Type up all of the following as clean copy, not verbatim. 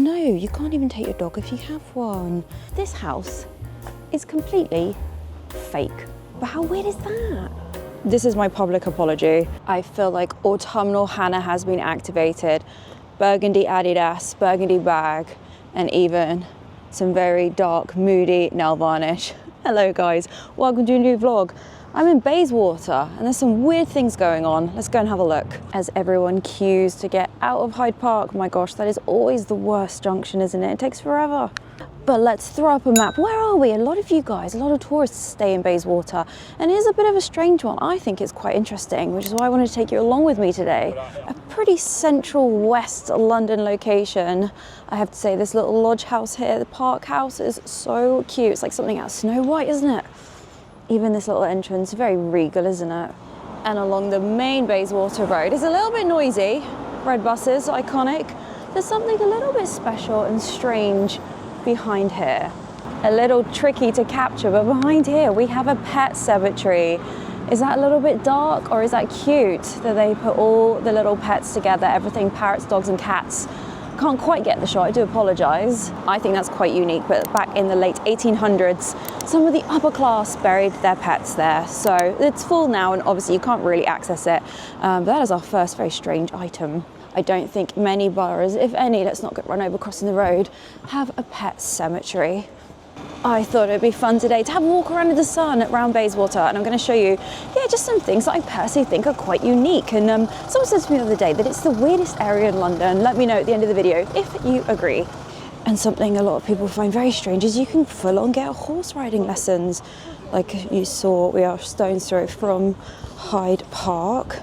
no, you can't even take your dog if you have one. This house is completely fake. But how weird is that? This is my public apology. I feel like autumnal Hannah has been activated. Burgundy Adidas, burgundy bag, and even some very dark, moody nail varnish. Hello guys, welcome to a new vlog. I'm in Bayswater and there's some weird things going on. Let's go and have a look. As everyone queues to get out of Hyde Park, my gosh, that is always the worst junction, isn't it? It takes forever. But let's throw up a map. Where are we? A lot of you guys, a lot of tourists stay in Bayswater, and it is a bit of a strange one. I think it's quite interesting, which is why I wanted to take you along with me today. A pretty central West London location. I have to say, this little lodge house here, the Park House, is so cute. It's like something out of Snow White, isn't it? Even this little entrance, very regal, isn't it? And along the main Bayswater Road, it's a little bit noisy. Red buses, iconic. There's something a little bit special and strange behind here. A little tricky to capture, but behind here we have a pet cemetery. Is that a little bit dark, or is that cute that they put all the little pets together, everything, parrots, dogs and cats? Can't quite get the shot, I do apologise. I think that's quite unique, but back in the late 1800s, some of the upper class buried their pets there. So it's full now, and obviously you can't really access it. But that is our first very strange item. I don't think many boroughs, if any, let's not get run over crossing the road, have a pet cemetery. I thought it'd be fun today to have a walk around in the sun around Bayswater, and I'm going to show you, just some things that I personally think are quite unique. And someone said to me the other day that it's the weirdest area in London. Let me know at the end of the video if you agree. And something a lot of people find very strange is you can full on get horse riding lessons. Like you saw, we are stone's throw from Hyde Park.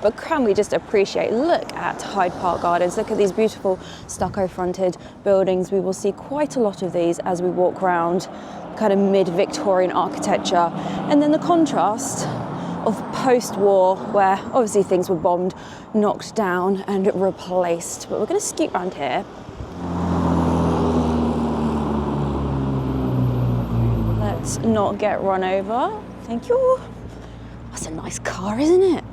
But can we just appreciate, look at Hyde Park Gardens, look at these beautiful stucco fronted buildings. We will see quite a lot of these as we walk around, kind of mid-Victorian architecture. And then the contrast of post-war, where obviously things were bombed, knocked down and replaced. But we're going to scoot around here. Let's not get run over. Thank you. That's a nice car, isn't it?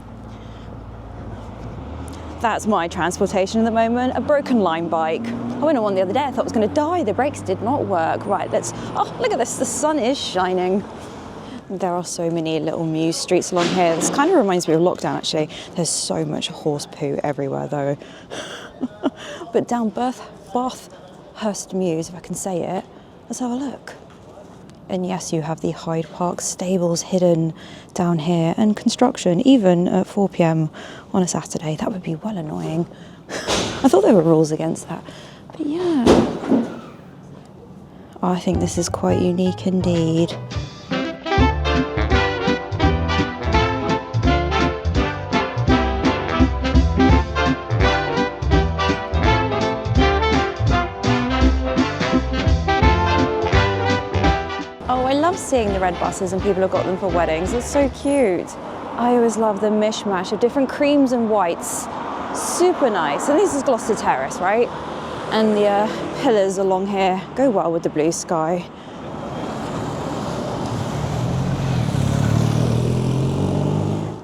That's my transportation at the moment, a broken line bike. I went on one the other day, I thought I was going to die. The brakes did not work. Right, oh, look at this, the sun is shining. There are so many little mews streets along here. This kind of reminds me of lockdown, actually. There's so much horse poo everywhere, though. But down Bathurst Mews, if I can say it, let's have a look. And yes, you have the Hyde Park stables hidden down here, and construction even at 4 p.m. on a Saturday. That would be well annoying. I thought there were rules against that, but yeah. I think this is quite unique indeed. Seeing the red buses, and people have got them for weddings. It's so cute. I always love the mishmash of different creams and whites. Super nice. And this is Gloucester Terrace, right? And the pillars along here go well with the blue sky.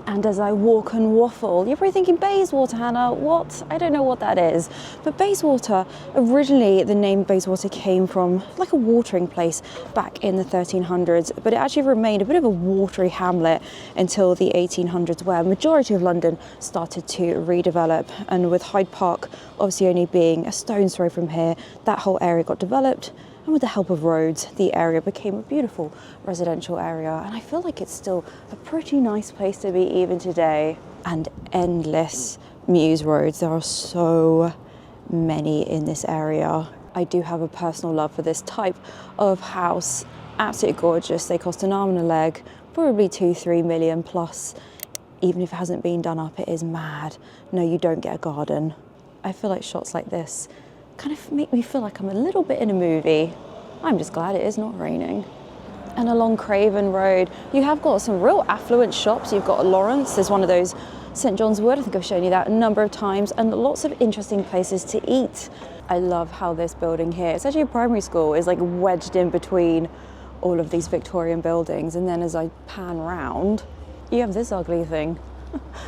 And as I walk and waffle, you're probably thinking, Bayswater, Hannah, what? I don't know what that is. But Bayswater, originally the name Bayswater came from like a watering place back in the 1300s, but it actually remained a bit of a watery hamlet until the 1800s, where majority of London started to redevelop. And with Hyde Park obviously only being a stone's throw from here, that whole area got developed. And with the help of roads, the area became a beautiful residential area. And I feel like it's still a pretty nice place to be even today. And endless mews roads. There are so many in this area. I do have a personal love for this type of house. Absolutely gorgeous. They cost an arm and a leg, probably 2-3 million plus. Even if it hasn't been done up, it is mad. No, you don't get a garden. I feel like shots like this kind of make me feel like I'm a little bit in a movie. I'm just glad it is not raining. And along Craven Road, you have got some real affluent shops. You've got Lawrence, there's one of those St John's Wood, I think I've shown you that a number of times, and lots of interesting places to eat. I love how this building here, it's actually a primary school, is like wedged in between all of these Victorian buildings, and then as I pan round, you have this ugly thing,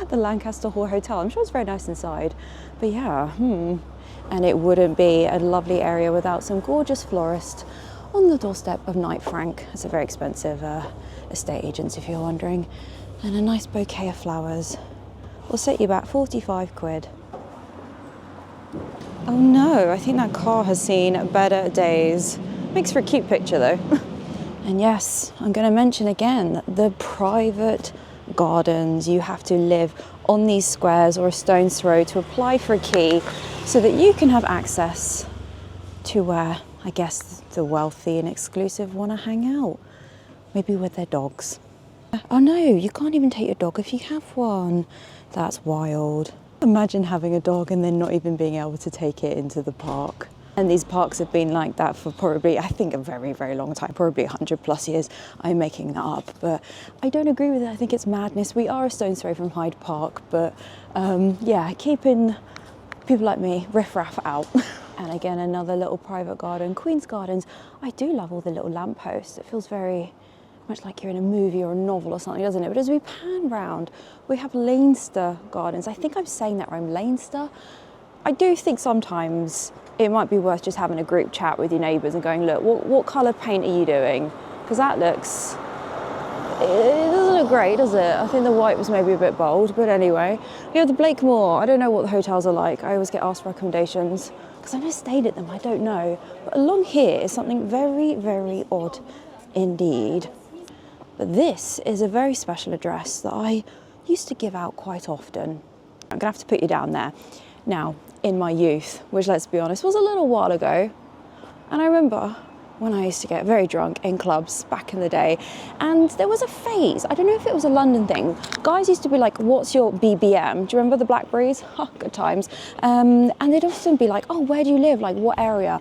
the Lancaster Hall Hotel. I'm sure it's very nice inside, but yeah, And it wouldn't be a lovely area without some gorgeous florist on the doorstep of Knight Frank. It's a very expensive estate agents, if you're wondering, and a nice bouquet of flowers will set you back 45 quid. Oh no, I think that car has seen better days. Makes for a cute picture though. And yes, I'm going to mention again the private gardens. You have to live on these squares or a stone's throw to apply for a key so that you can have access to where, I guess, the wealthy and exclusive want to hang out. Maybe with their dogs. Oh no, you can't even take your dog if you have one. That's wild. Imagine having a dog and then not even being able to take it into the park. And these parks have been like that for probably, I think, a very, very long time, probably 100 plus years. I'm making that up, but I don't agree with it. I think it's madness. We are a stone's throw from Hyde Park, but yeah, keeping people like me riff-raff out. And again, another little private garden, Queen's Gardens. I do love all the little lampposts. It feels very much like you're in a movie or a novel or something, doesn't it? But as we pan round, we have Leinster Gardens. I think I'm saying that wrong, Leinster. I do think sometimes it might be worth just having a group chat with your neighbours and going, look, what colour paint are you doing? Because that looks, it doesn't look great, does it? I think the white was maybe a bit bold, but anyway. You know, the Blakemore, I don't know what the hotels are like. I always get asked recommendations because I've never stayed at them, I don't know. But along here is something very, very odd indeed. But this is a very special address that I used to give out quite often. I'm gonna have to put you down there. Now, in my youth, which let's be honest, was a little while ago, and I remember when I used to get very drunk in clubs back in the day, and there was a phase, I don't know if it was a London thing, guys used to be like, what's your BBM? Do you remember the Blackberries? Oh, good times. And they'd often be like, oh, where do you live? Like, what area?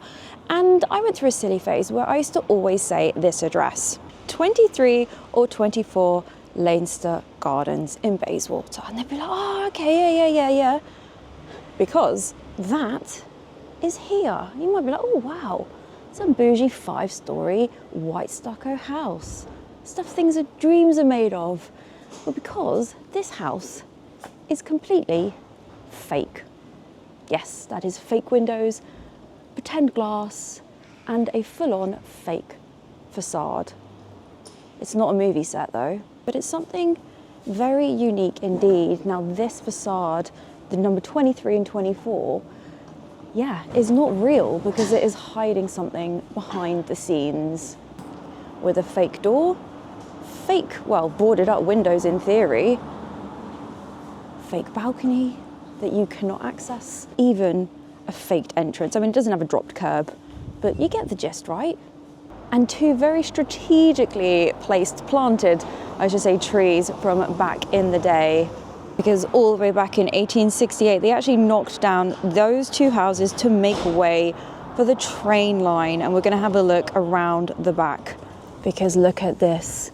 And I went through a silly phase where I used to always say this address, 23 or 24 Leinster Gardens in Bayswater. And they'd be like, oh, okay, yeah. Because that is here. You might be like, oh, wow, some bougie 5-story white stucco house. Stuff things that dreams are made of. Well, because this house is completely fake. Yes, that is fake windows, pretend glass, and a full-on fake facade. It's not a movie set though, but it's something very unique indeed. Now this facade, the number 23 and 24, yeah, is not real because it is hiding something behind the scenes with a fake door, fake, well, boarded up windows in theory, fake balcony that you cannot access, even a faked entrance. I mean, it doesn't have a dropped curb, but you get the gist, right? And two very strategically planted, I should say, trees from back in the day. Because all the way back in 1868, they actually knocked down those two houses to make way for the train line. And we're going to have a look around the back. Because look at this.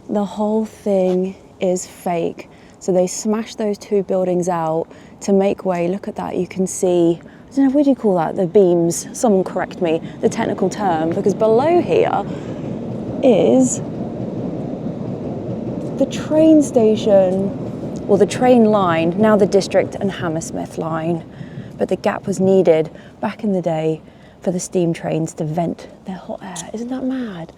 The whole thing is fake. So they smashed those two buildings out to make way. Look at that. You can see, I don't know, what do you call that? The beams. Someone correct me, the technical term. Because below here is the train station. Well, the train line, now the District and Hammersmith line. But the gap was needed back in the day for the steam trains to vent their hot air. Isn't that mad?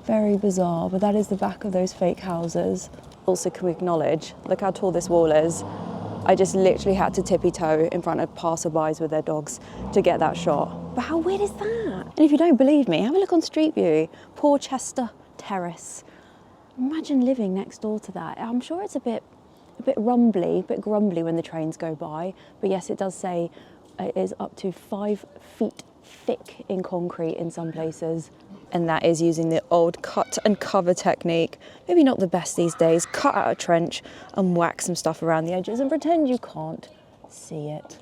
Very bizarre, but that is the back of those fake houses. Also, can we acknowledge, look how tall this wall is. I just literally had to tippy-toe in front of passerbys with their dogs to get that shot. But how weird is that? And if you don't believe me, have a look on Street View. Porchester Terrace. Imagine living next door to that. I'm sure it's a bit rumbly, a bit grumbly when the trains go by. But yes, it does say it is up to 5 feet thick in concrete in some places. And that is using the old cut and cover technique. Maybe not the best these days. Cut out a trench and whack some stuff around the edges and pretend you can't see it.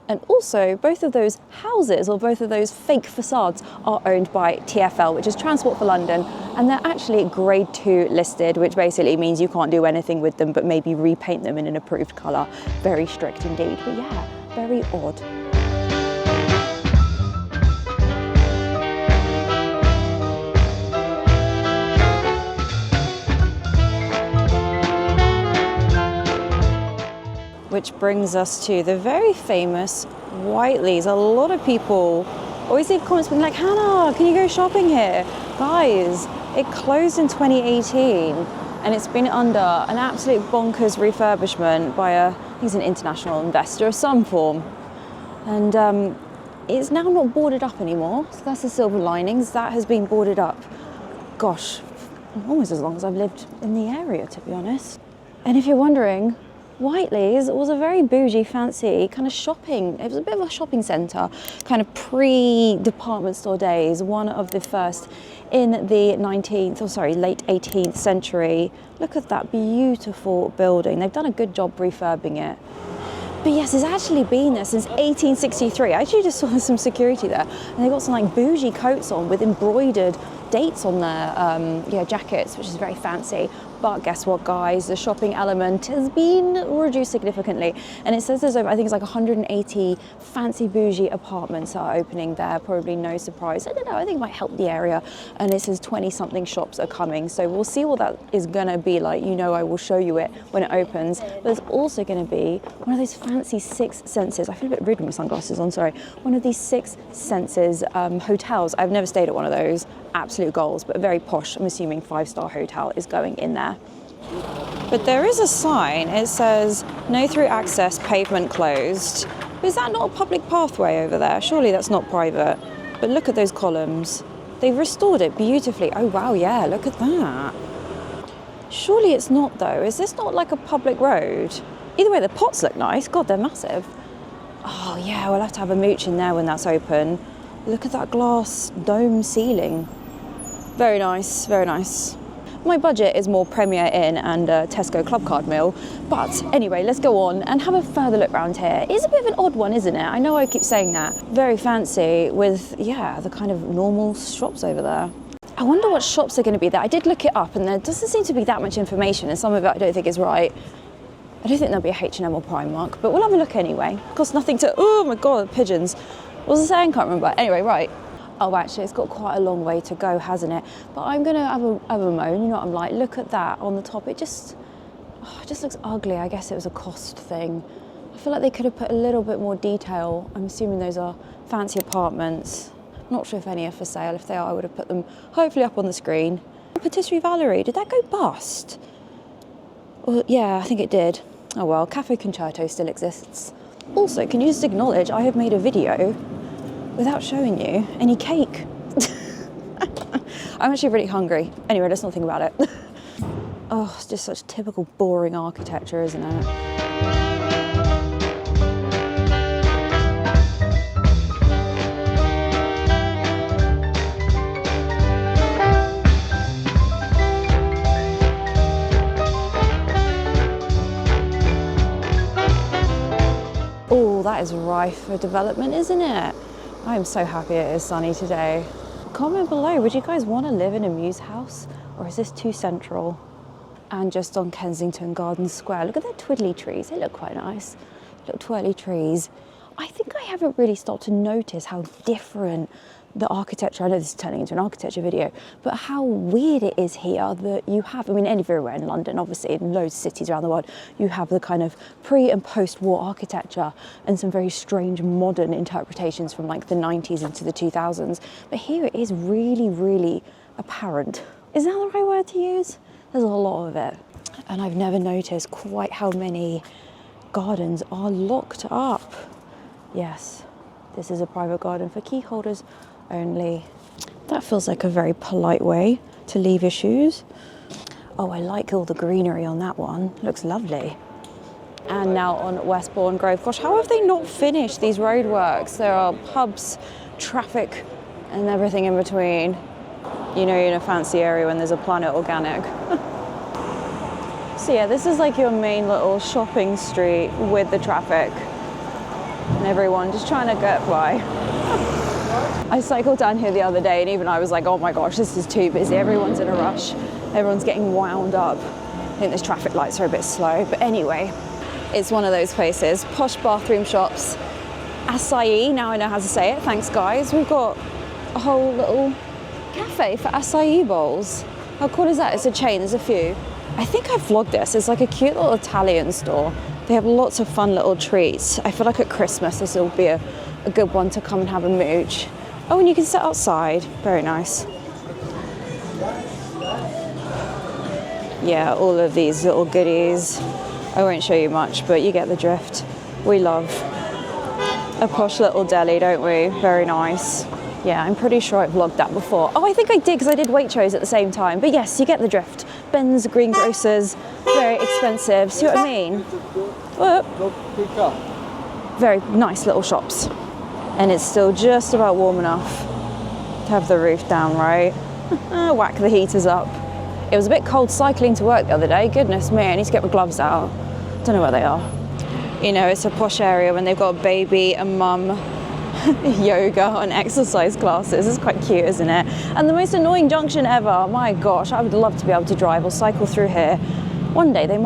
And also, both of those houses or both of those fake facades are owned by TfL, which is Transport for London, and they're actually grade 2 listed, which basically means you can't do anything with them but maybe repaint them in an approved colour. Very strict indeed, but yeah, very odd. which brings us to the very famous Whiteleys. A lot of people always leave comments being like, Hannah, can you go shopping here? Guys, it closed in 2018 and it's been under an absolute bonkers refurbishment by he's an international investor of some form. And it's now not boarded up anymore. So that's the silver linings. That has been boarded up, gosh, almost as long as I've lived in the area, to be honest. And if you're wondering, Whiteleys was a very bougie, fancy kind of shopping. It was a bit of a shopping centre, kind of pre-department store days. One of the first in the late 18th century. Look at that beautiful building. They've done a good job refurbing it. But yes, it's actually been there since 1863. I actually just saw some security there, and they got some like bougie coats on with embroidered dates on their jackets, which is very fancy. But guess what, guys? The shopping element has been reduced significantly. And it says there's over, I think it's like 180 fancy bougie apartments are opening there. Probably no surprise. I don't know, I think it might help the area. And it says 20-something shops are coming. So we'll see what that is gonna be like. You know, I will show you it when it opens. But there's also gonna be one of those fancy Six Senses. I feel a bit rude with my sunglasses on, sorry. One of these Six Senses hotels. I've never stayed at one of those. Absolute goals, but very posh. I'm assuming 5-star hotel is going in there. But there is a sign. It says no through access, pavement closed. But is that not a public pathway over there? Surely that's not private. But look at those columns. They've restored it beautifully. Oh wow, yeah, look at that. Surely it's not though. Is this not like a public road? Either way, the pots look nice. God, they're massive. Oh yeah, we'll have to have a mooch in there when that's open. Look at that glass dome ceiling. Very nice, very nice. My budget is more Premier Inn and Tesco Club Card meal. But anyway, let's go on and have a further look around here. It's a bit of an odd one, isn't it? I know I keep saying that. Very fancy with, yeah, the kind of normal shops over there. I wonder what shops are going to be there. I did look it up and there doesn't seem to be that much information, and some of it I don't think is right. I don't think there'll be a H&M or Primark, but we'll have a look anyway. Costs nothing to, oh my God, pigeons. What was I saying? Can't remember. Anyway, right. Oh, actually, it's got quite a long way to go, hasn't it? But I'm going to have a moan, you know what I'm like. Look at that on the top. It just looks ugly. I guess it was a cost thing. I feel like they could have put a little bit more detail. I'm assuming those are fancy apartments. Not sure if any are for sale. If they are, I would have put them hopefully up on the screen. Patisserie Valerie, did that go bust? Well, yeah, I think it did. Oh well, Cafe Concerto still exists. Also, can you just acknowledge I have made a video without showing you any cake? I'm actually really hungry. Anyway, let's not think about it. Oh, it's just such typical boring architecture, isn't it? Oh, that is rife for development, isn't it? I am so happy it is sunny today. Comment below, would you guys want to live in a mews house, or is this too central? And just on Kensington Gardens Square, look at the twiddly trees. They look quite nice. Little twirly trees. I think I haven't really stopped to notice how different the architecture, I know this is turning into an architecture video, but how weird it is here that you have, I mean, everywhere in London, obviously, in loads of cities around the world, you have the kind of pre and post-war architecture and some very strange modern interpretations from like the 90s into the 2000s. But here it is really, really apparent. Is that the right word to use? There's a lot of it. And I've never noticed quite how many gardens are locked up. Yes, this is a private garden for key holders only. That feels like a very polite way to leave your shoes. Oh, I like all the greenery on that one. Looks lovely. And now on Westbourne Grove. Gosh, how have they not finished these roadworks? There are pubs, traffic, and everything in between. You know you're in a fancy area when there's a Planet Organic. So yeah, this is like your main little shopping street with the traffic. And everyone just trying to get by. I cycled down here the other day and even I was like, oh my gosh, this is too busy. Everyone's in a rush. Everyone's getting wound up. I think these traffic lights are a bit slow. But anyway, it's one of those places. Posh bathroom shops. Acai, now I know how to say it. Thanks guys. We've got a whole little cafe for acai bowls. How cool is that? It's a chain, there's a few. I think I vlogged this. It's like a cute little Italian store. They have lots of fun little treats. I feel like at Christmas this will be a good one to come and have a mooch. Oh, and you can sit outside. Very nice. Yeah, all of these little goodies. I won't show you much, but you get the drift. We love a posh little deli, don't we? Very nice. Yeah, I'm pretty sure I vlogged that before. Oh, I think I did, because I did Waitrose at the same time. But yes, you get the drift. Ben's, greengrocers, very expensive. See what I mean? Whoop. Very nice little shops. And it's still just about warm enough to have the roof down, right? Whack the heaters up. It was a bit cold cycling to work the other day. Goodness me, I need to get my gloves out. Don't know where they are. You know, it's a posh area when they've got a baby, a mum, yoga and exercise classes. It's quite cute, isn't it? And the most annoying junction ever. My gosh, I would love to be able to drive or cycle through here. One day the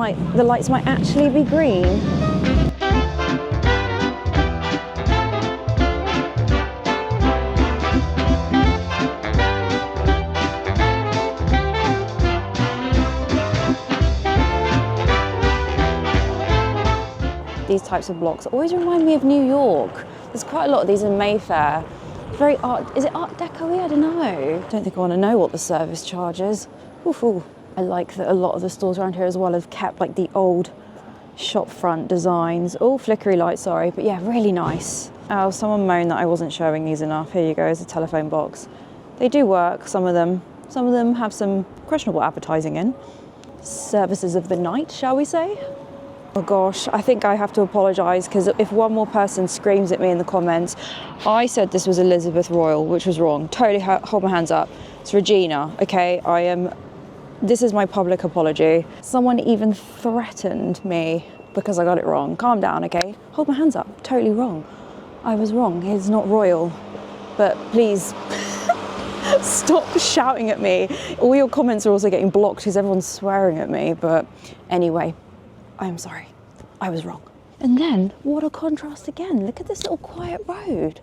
lights might actually be green. These types of blocks always remind me of New York. There's quite a lot of these in Mayfair. Very is it Art Deco-y? I don't know. Don't think I want to know what the service charge is. Ooh. I like that a lot of the stores around here as well have kept like the old shop front designs. Oh, flickery light, sorry, but yeah, really nice. Oh, someone moaned that I wasn't showing these enough. Here you go, as a telephone box. They do work, some of them. Some of them have some questionable advertising in. Services of the night, shall we say? Oh gosh, I think I have to apologise, because if one more person screams at me in the comments, I said this was Elizabeth Royal, which was wrong. Totally hold my hands up. It's Regina, okay? This is my public apology. Someone even threatened me because I got it wrong. Calm down, okay? Hold my hands up. Totally wrong. I was wrong. It's not Royal. But please stop shouting at me. All your comments are also getting blocked because everyone's swearing at me. But anyway, I'm sorry. I was wrong. And then, what a contrast again. Look at this little quiet road.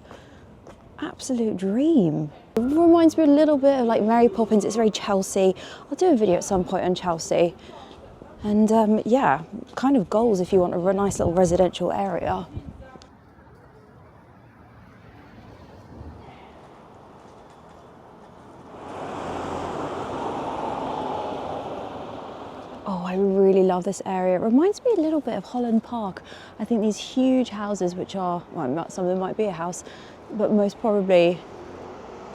Absolute dream. It reminds me a little bit of like Mary Poppins. It's very Chelsea. I'll do a video at some point on Chelsea. And yeah, kind of goals if you want a nice little residential area. Oh, I really love this area. It reminds me a little bit of Holland Park. I think these huge houses, which are, well, some of them might be a house, but most probably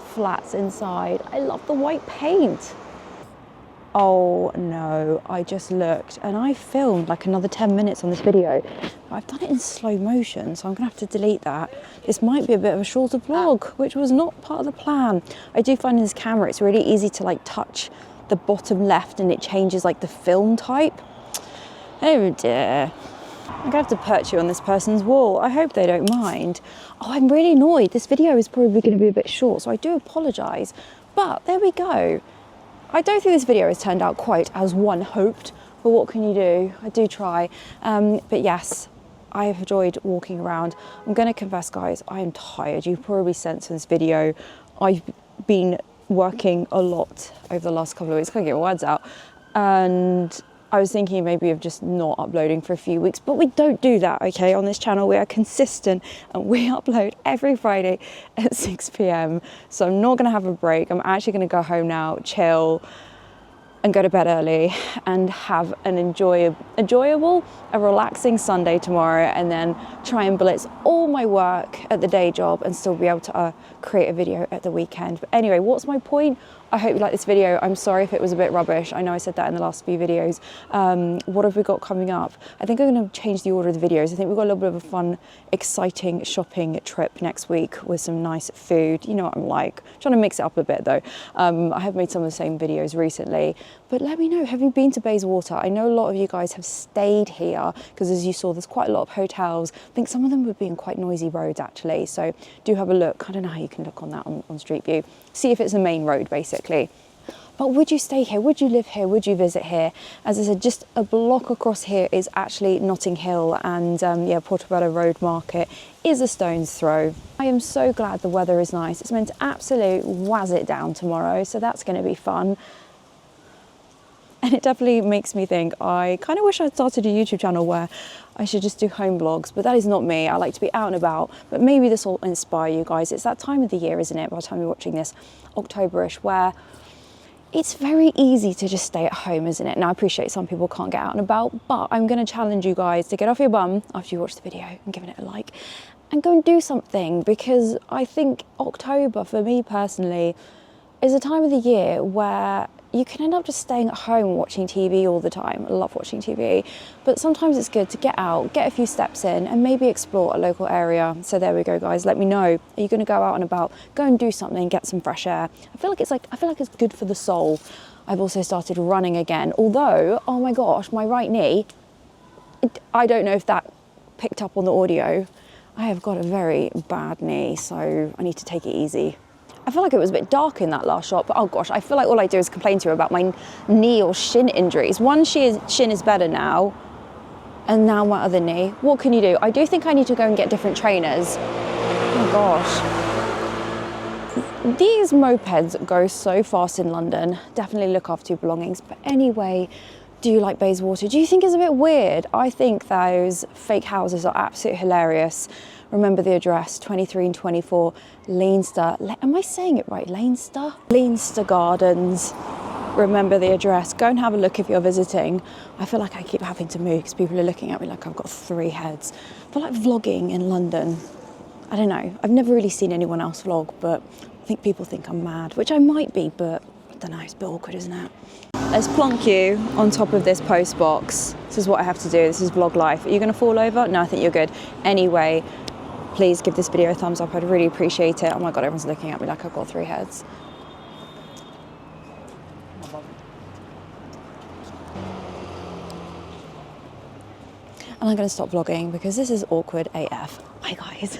flats inside. I love the white paint. Oh no, I just looked and I filmed like another 10 minutes on this video. I've done it in slow motion, so I'm gonna have to delete that. This might be a bit of a shorter vlog, which was not part of the plan. I do find in this camera, it's really easy to like touch the bottom left and it changes like the film type. Oh dear. I'm gonna have to perch you on this person's wall. I hope they don't mind. Oh, I'm really annoyed. This video is probably gonna be a bit short, so I do apologize. But there we go. I don't think this video has turned out quite as one hoped, but what can you do? I do try. But yes, I have enjoyed walking around. I'm gonna confess, guys, I am tired. You've probably sensed in this video, I've been working a lot over the last couple of weeks. Can't get my words out. And I was thinking maybe of just not uploading for a few weeks, but we don't do that, okay? On this channel, we are consistent and we upload every Friday at 6 p.m. So I'm not gonna have a break. I'm actually gonna go home now, chill, and go to bed early and have an enjoyable, relaxing Sunday tomorrow, and then try and blitz all my work at the day job and still be able to create a video at the weekend. But anyway, what's my point? I hope you like this video. I'm sorry if it was a bit rubbish. I know I said that in the last few videos. What have we got coming up? I think I'm going to change the order of the videos. I think we've got a little bit of a fun, exciting shopping trip next week with some nice food. You know what I'm like. I'm trying to mix it up a bit though. I have made some of the same videos recently. But let me know, have you been to Bayswater? I know a lot of you guys have stayed here because, as you saw, there's quite a lot of hotels. I think some of them would be in quite noisy roads actually. So do have a look. I don't know how you can look on that on Street View. See if it's a main road basically. But would you stay here? Would you live here? Would you visit here? As I said, just a block across here is actually Notting Hill, and yeah, Portobello Road Market is a stone's throw. I am so glad the weather is nice. It's meant to absolutely wazz it down tomorrow, so that's going to be fun. And it definitely makes me think, I kind of wish I'd started a YouTube channel where I should just do home vlogs, but that is not me. I like to be out and about, but maybe this will inspire you guys. It's that time of the year, isn't it? By the time you're watching this, October-ish, where it's very easy to just stay at home, isn't it? Now, I appreciate some people can't get out and about, but I'm going to challenge you guys to get off your bum after you watch the video and giving it a like and go and do something, because I think October, for me personally, is a time of the year where you can end up just staying at home watching TV all the time. I love watching TV, but sometimes it's good to get out, get a few steps in, and maybe explore a local area. So there we go, guys. Let me know. Are you going to go out and about? Go and do something, get some fresh air. I feel like it's good for the soul. I've also started running again, although, oh my gosh, my right knee, I don't know if that picked up on the audio. I have got a very bad knee, so I need to take it easy. I feel like it was a bit dark in that last shot, but oh gosh, I feel like all I do is complain to you about my knee or shin injuries. One shin is better now, and now my other knee. What can you do? I do think I need to go and get different trainers. Oh gosh. These mopeds go so fast in London. Definitely look after your belongings. But anyway, do you like Bayswater? Do you think it's a bit weird? I think those fake houses are absolutely hilarious. Remember the address, 23 and 24 Leinster. Am I saying it right? Leinster? Leinster Gardens. Remember the address. Go and have a look if you're visiting. I feel like I keep having to move because people are looking at me like I've got 3 heads. I feel like vlogging in London, I don't know. I've never really seen anyone else vlog, but I think people think I'm mad, which I might be, but I don't know, it's a bit awkward, isn't it? Let's plonk you on top of this post box. This is what I have to do. This is vlog life. Are you going to fall over? No, I think you're good. Anyway, please give this video a thumbs up. I'd really appreciate it. Oh my God, everyone's looking at me like I've got 3 heads. And I'm going to stop vlogging because this is awkward AF. Bye guys.